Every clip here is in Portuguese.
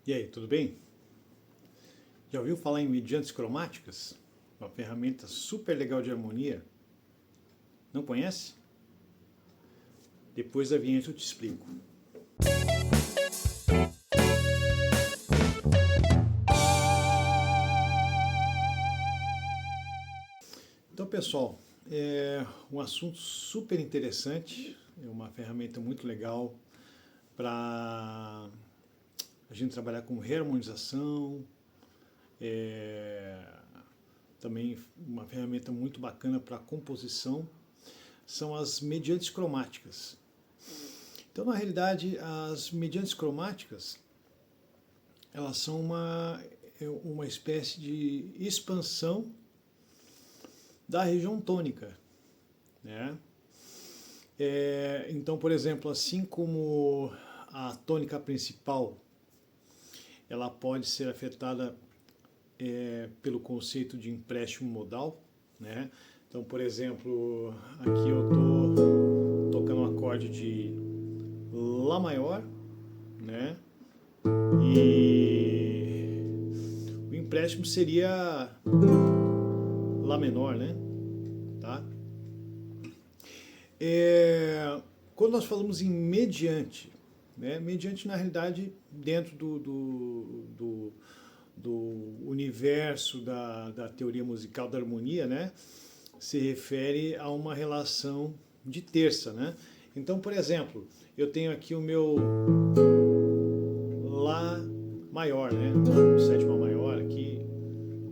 E aí, tudo bem? Já ouviu falar em mediantes cromáticas? Uma ferramenta super legal de harmonia. Não conhece? Depois da vinheta eu te explico. Então, pessoal, é um assunto super interessante, é uma ferramenta muito legal para a gente trabalhar com reharmonização, também uma ferramenta muito bacana para composição, são as mediantes cromáticas. Então, na realidade, as mediantes cromáticas, elas são uma espécie de expansão da região tônica, né? Então, por exemplo, assim como a tônica principal, ela pode ser afetada pelo conceito de empréstimo modal, né? Então, por exemplo, aqui eu estou tocando um acorde de Lá maior, né? E o empréstimo seria Lá menor, né? Tá? Quando nós falamos em mediante, né? Mediante na realidade dentro do universo da teoria musical da harmonia, né? Se refere a uma relação de terça, né? Então, por exemplo, eu tenho aqui o meu Lá maior, né? Sétima maior aqui,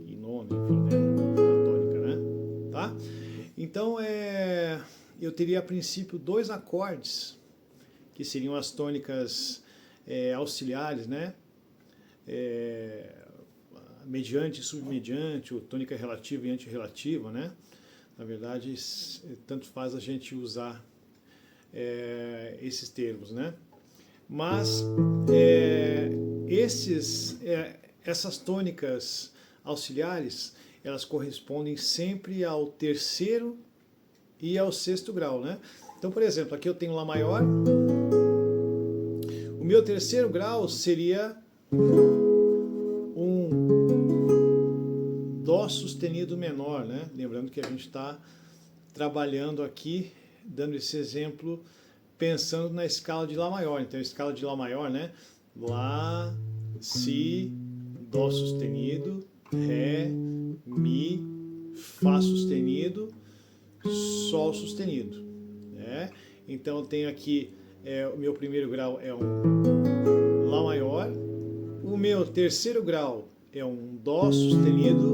e nona, enfim, né? Na tônica, né? Tá? Então, eu teria a princípio dois acordes, que seriam as tônicas auxiliares, né? Mediante e submediante, ou tônica relativa e antirrelativa, né? Na verdade, tanto faz a gente usar esses termos, né? Mas essas tônicas auxiliares, elas correspondem sempre ao terceiro e ao sexto grau, né? Então, por exemplo, aqui eu tenho Lá maior. O meu terceiro grau seria um Dó sustenido menor, né? Lembrando que a gente está trabalhando aqui, dando esse exemplo, pensando na escala de Lá maior. Então, a escala de Lá maior, né? Lá, Si, Dó sustenido, Ré, Mi, Fá sustenido, Sol sustenido, né? Então, eu tenho aqui, o meu primeiro grau é um Lá maior, o meu terceiro grau é um Dó sustenido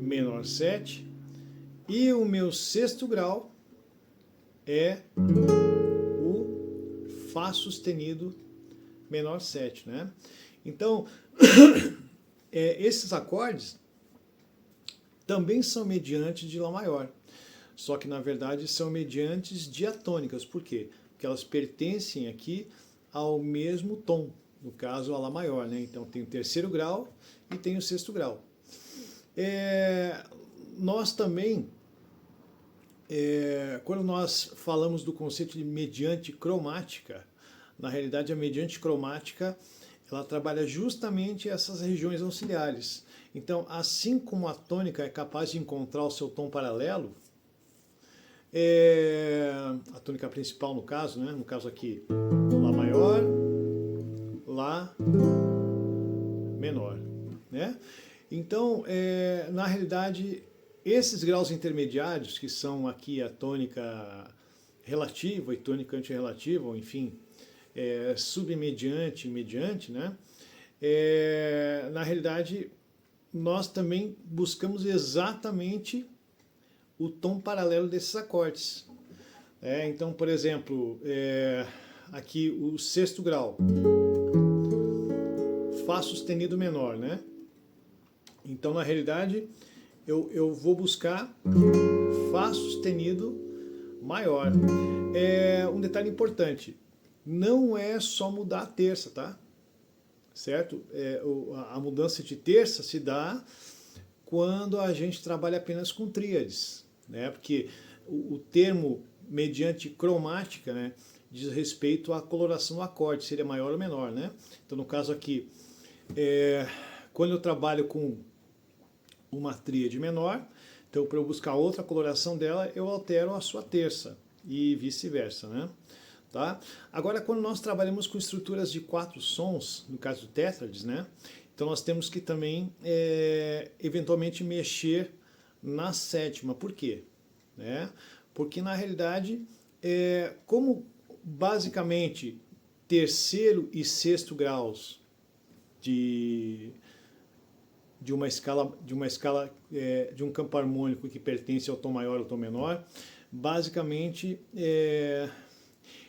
menor 7, e o meu sexto grau é o Fá sustenido menor 7, né? Então, esses acordes também são mediantes de Lá maior, só que na verdade são mediantes diatônicas. Por quê? Porque elas pertencem aqui ao mesmo tom, no caso a Lá maior, né? Então tem o terceiro grau e tem o sexto grau. Nós também, quando nós falamos do conceito de mediante cromática, na realidade a mediante cromática ela trabalha justamente essas regiões auxiliares. Então, assim como a tônica é capaz de encontrar o seu tom paralelo, a tônica principal no caso, né? No caso aqui, Lá maior, Lá menor, né? Então, na realidade, esses graus intermediários, que são aqui a tônica relativa e tônica antirrelativa, ou enfim, submediante e mediante, né? Na realidade, nós também buscamos exatamente o tom paralelo desses acordes. Então, por exemplo, aqui o sexto grau, Fá sustenido menor, né? Então, na realidade, eu vou buscar Fá sustenido maior. Um detalhe importante, não é só mudar a terça, tá? Certo? A mudança de terça se dá quando a gente trabalha apenas com tríades, né? Porque o termo mediante cromática, né, diz respeito à coloração do acorde, se ele é maior ou menor, né? Então, no caso aqui, quando eu trabalho com uma tríade menor, então para eu buscar outra coloração dela, eu altero a sua terça e vice-versa, né? Tá? Agora, quando nós trabalhamos com estruturas de 4 sons, no caso do tétrades, né? Então nós temos que também, eventualmente, mexer na sétima. Por quê? Porque, na realidade, como basicamente terceiro e sexto graus de um campo harmônico que pertence ao tom maior ou tom menor, basicamente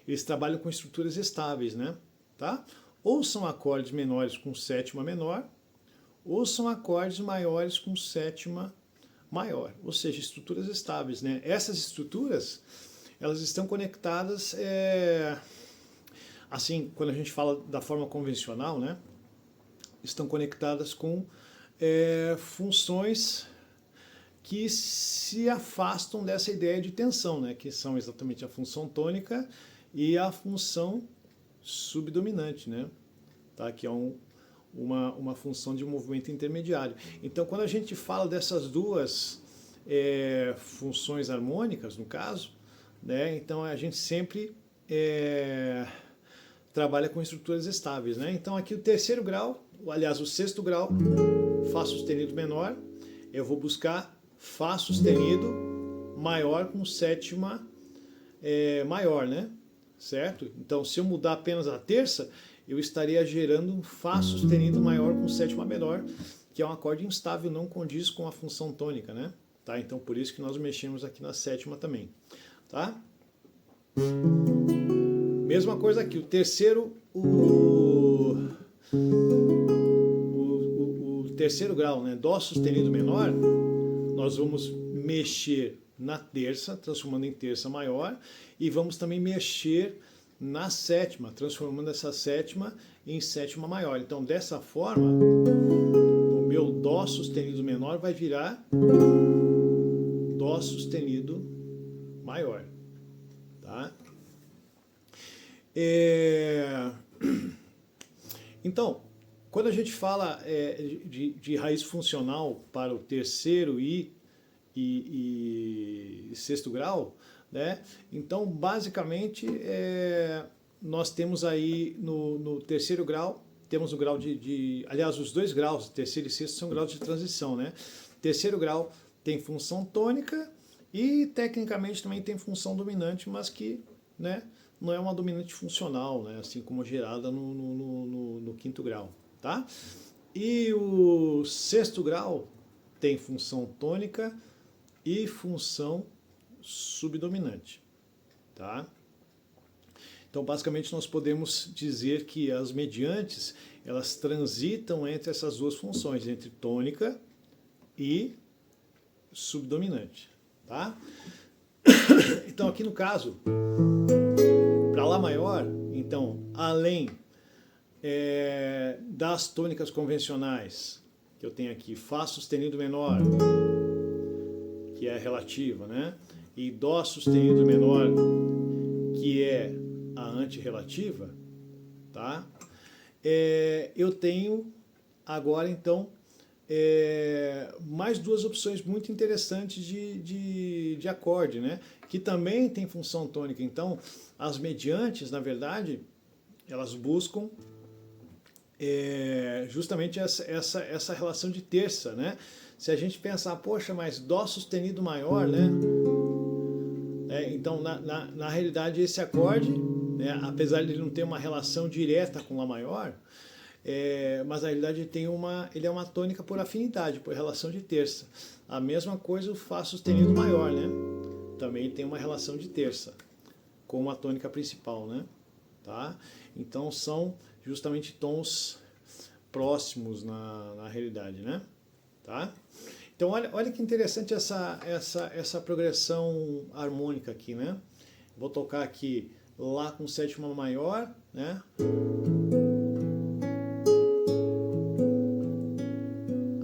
eles trabalham com estruturas estáveis, né? Tá? Ou são acordes menores com sétima menor, ou são acordes maiores com sétima maior, ou seja, estruturas estáveis, né? Essas estruturas, elas estão conectadas, assim, quando a gente fala da forma convencional, né? Estão conectadas com funções que se afastam dessa ideia de tensão, né? Que são exatamente a função tônica e a função subdominante, né? Tá? Que é uma função de movimento intermediário. Então, quando a gente fala dessas duas funções harmônicas, no caso, né? Então a gente sempre trabalha com estruturas estáveis, né? Então aqui o terceiro grau, aliás, o sexto grau, Fá sustenido menor, eu vou buscar Fá sustenido maior com sétima maior, né? Certo? Então, se eu mudar apenas a terça, eu estaria gerando um Fá sustenido maior com sétima menor, que é um acorde instável, não condiz com a função tônica, né? Tá? Então, por isso que nós mexemos aqui na sétima também. Tá? Mesma coisa aqui, o terceiro, o terceiro grau, né? Dó sustenido menor, nós vamos mexer na terça, transformando em terça maior, e vamos também mexer na sétima, transformando essa sétima em sétima maior. Então, dessa forma, o meu Dó sustenido menor vai virar Dó sustenido maior. Tá? Então, quando a gente fala de raiz funcional para o terceiro e sexto grau, né? Então, basicamente, nós temos aí no terceiro grau, temos o grau aliás, os dois graus, terceiro e sexto, são graus de transição, né? Terceiro grau tem função tônica e, tecnicamente, também tem função dominante, mas que, né, não é uma dominante funcional, né? Assim como gerada no quinto grau, tá? E o sexto grau tem função tônica e função subdominante, tá? Então, basicamente, nós podemos dizer que as mediantes, elas transitam entre essas duas funções, entre tônica e subdominante, tá? Então, aqui no caso, para Lá maior, então, além das tônicas convencionais, que eu tenho aqui Fá sustenido menor, que é a relativa, né? E Dó sustenido menor, que é a antirrelativa, tá? Eu tenho agora, então, mais duas opções muito interessantes de acorde, né? Que também tem função tônica. Então, as mediantes, na verdade, elas buscam justamente essa relação de terça, né? Se a gente pensar, poxa, mas Dó sustenido maior, né? Então, na realidade, esse acorde, né, apesar de ele não ter uma relação direta com Lá maior, mas na realidade ele é uma tônica por afinidade, por relação de terça. A mesma coisa o Fá sustenido maior, né? Também tem uma relação de terça com uma tônica principal, né? Tá? Então são justamente tons próximos na realidade, né? Tá? Então olha que interessante essa progressão harmônica aqui, né? Vou tocar aqui Lá com sétima maior, né?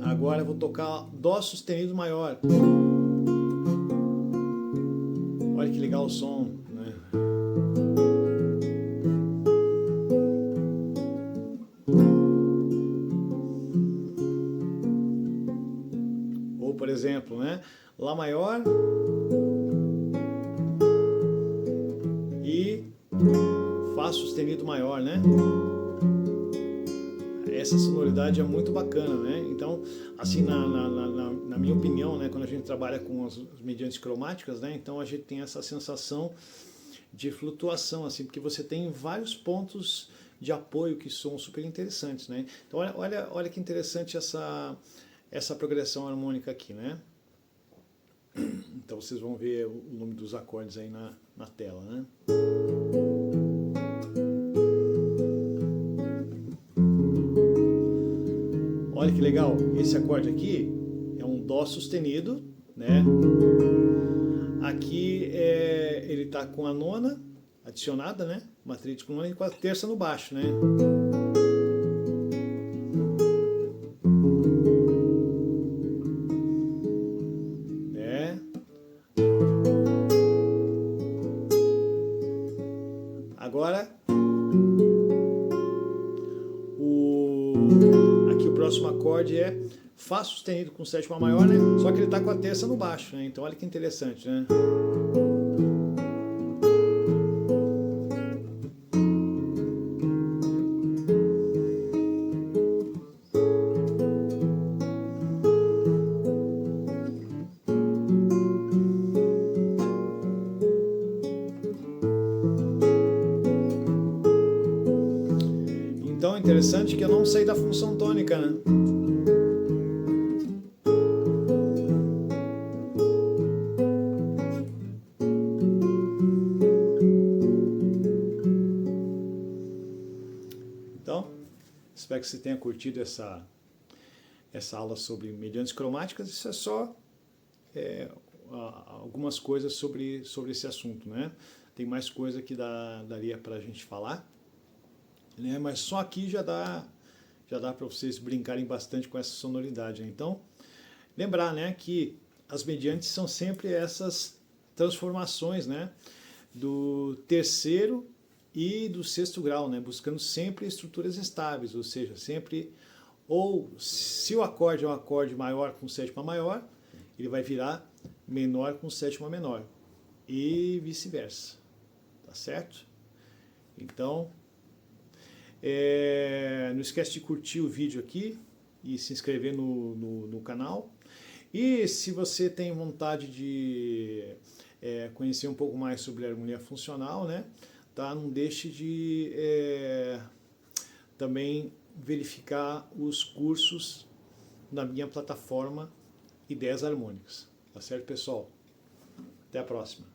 Agora eu vou tocar Dó sustenido maior. Olha que legal o som, né? exemplo, né? Lá maior e Fá sustenido maior, né? Essa sonoridade é muito bacana, né? Então, assim, na minha opinião, né, quando a gente trabalha com as mediantes cromáticas, né, então a gente tem essa sensação de flutuação, assim, porque você tem vários pontos de apoio que são super interessantes, né? Então, olha que interessante essa progressão harmônica aqui, né? Então, vocês vão ver o nome dos acordes aí na tela, né? Olha que legal, esse acorde aqui é um Dó sustenido, né? Aqui ele está com a nona adicionada, né? Uma tríade com nona e com a terça no baixo, né? Agora, aqui o próximo acorde é Fá sustenido com sétima maior, né? Só que ele está com a terça no baixo, né? Então olha que interessante, né? Então é interessante que eu não sei da função tônica, né? Então, espero que você tenha curtido essa aula sobre mediantes cromáticas. Isso é só algumas coisas sobre esse assunto, né? Tem mais coisa que daria para a gente falar, né? Mas só aqui já dá para vocês brincarem bastante com essa sonoridade, né? Então, lembrar, né, que as mediantes são sempre essas transformações, né, do terceiro e do sexto grau, né, buscando sempre estruturas estáveis, ou seja, sempre, ou se o acorde é um acorde maior com sétima maior, ele vai virar menor com sétima menor, e vice-versa, tá certo? Então, não esquece de curtir o vídeo aqui e se inscrever no canal. E se você tem vontade de conhecer um pouco mais sobre a harmonia funcional, né, tá? Não deixe de também verificar os cursos na minha plataforma Ideias Harmônicas. Tá certo, pessoal? Até a próxima.